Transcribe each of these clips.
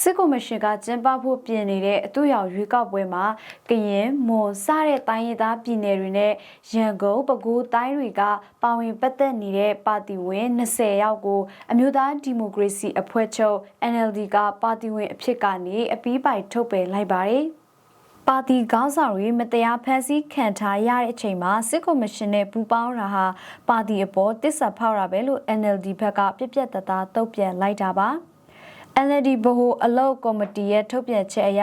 စစ်ကော်မရှင်ကကျင်းပဖို့ပြင်နေတဲ့အတူရောက်ရွေးကောက်ပွဲမှာကရင်မွန်စတဲ့တိုင်းရင်းသားပြည်နယ်တွေနဲ့ရန်ကုန်ပဲခူးတိုင်းတွေကပါဝင်ပတ်သက်နေတဲ့ပါတီဝင်20ယောက်ကိုအမျိုးသားဒီမိုကရေစီအဖွဲ့ချုပ် NLD ကပါတီဝင်အဖြစ်ကနေအပြီးပိုင်ထုတ်ပယ်လိုက်ပါတယ်။ပါတီခေါင်းဆောင်တွေမတရားဖမ်းဆီးခံထားရတဲ့အချိန်မှာစစ်ကော်မရှင်နဲ့ပူးပေါင်းတာဟာပါတီအပေါ်တစ္ဆာဖောက်တာပဲလို့ NLD ဘက်ကပြက်ပြက်သားသားတုံ့ပြန်လိုက်တာပါ။ NLD ဗဟိုအလုပ်ကော်မတီရဲ့ထုတ်ပြန်ချက်အရ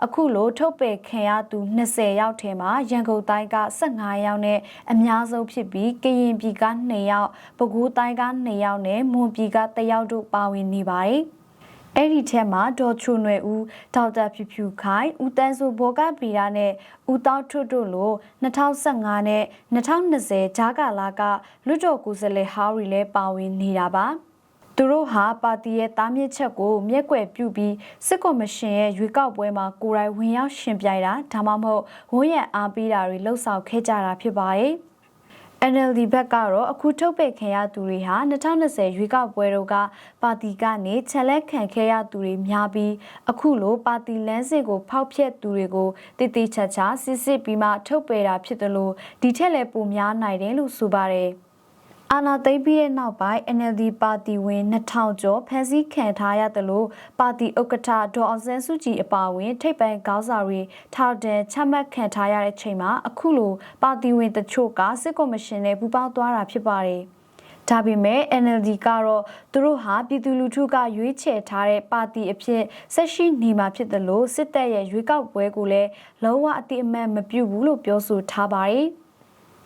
အခုလိုထုတ်ပယ်ခံရသူ20ယောက်ထဲမှာရန်ကုန်တိုင်းက15ယောက်နဲ့အများဆုံးဖြစ်ပြီးကရင်ပြည်က2ယောက်၊ပဲခူးတိုင်းက2ယောက်နဲ့မွန်ပြည်က1ယောက်တို့ပါဝင်နေပါတယ်။အဲ့ဒီထဲမှာဒေါ်ချိုနွယ်ဦးဒေါက်တာဖြူဖြူခိုင်ဦးတန်းစိုးဘောကပီရာနဲ့ဦးတောက်ထွတ်တို့လို2015နဲ့2020ဂျာကာလာကလွတ်တော်ကိုယ်စားလှယ်ဟောင်းတွေလည်းပါဝင်နေတာပါ။သူတို့ဟာပါတီရဲ့တားမြစ်ချက်ကိုမျက်ကွယ်ပြုပြီးစစ်ကော်မရှင်ရဲ့ရွေးကောက်ပွဲမှာကိုယ်တိုင်ဝင်ရောက်ရှင်ပြိုင်တာဒါမှမဟုတ်ဝန်ရံအားပေးတာတွေလှုပ်ဆောင်ခဲ့ကြတာဖြစ်ပါတယ်။ NLD ဘက်ကတော့အခုထုတ်ပယ်ခံရသူတွေဟာ2020ရွေးကောက်ပွဲတို့ကပါတီကနေချက်လက်ခံခဲ့ရသူတွေများပြီးအခုလိုပါတီလမ်းစဉ်ကိုဖောက်ဖျက်သူတွေကိုတည်တည်ချာချာစစ်စစ်ပြီးမှထုတ်ပယ်တာဖြစ်တယ်လို့ဒီထက်လည်းပိုများနိုင်တယ်လို့ဆိုပါတယ်။အာဏာသိမ်းပြီးတဲ့နောက်ပိုင်း NLD ပါတီဝင်2000ကျော်ဖမ်းဆီးခံထားရတယ်လို့ပါတီဥက္ကဋ္ဌဒေါ်အောင်ဆန်းစုကြည်အပါအဝင်ထိပ်ပိုင်းခေါင်းဆောင်တွေထောက်တန်းချမှတ်ခံထားရတဲ့ချိန်မှာအခုလိုပါတီဝင်တချို့ကစစ်ကော်မရှင်နဲ့ပူးပေါင်းသွားတာဖြစ်ပါတယ်။ဒါပေမဲ့ NLD ကတော့သူတို့ဟာပြည်သူလူထုကရွေးချယ်ထားတဲ့ပါတီအဖြစ်ဆက်ရှိနေမှာဖြစ်တယ်လို့စစ်တပ်ရဲ့ရွေးကောက်ပွဲကိုလည်းလုံးဝအတိအမှန်မပြုဘူးလို့ပြောဆိုထားပါတယ်။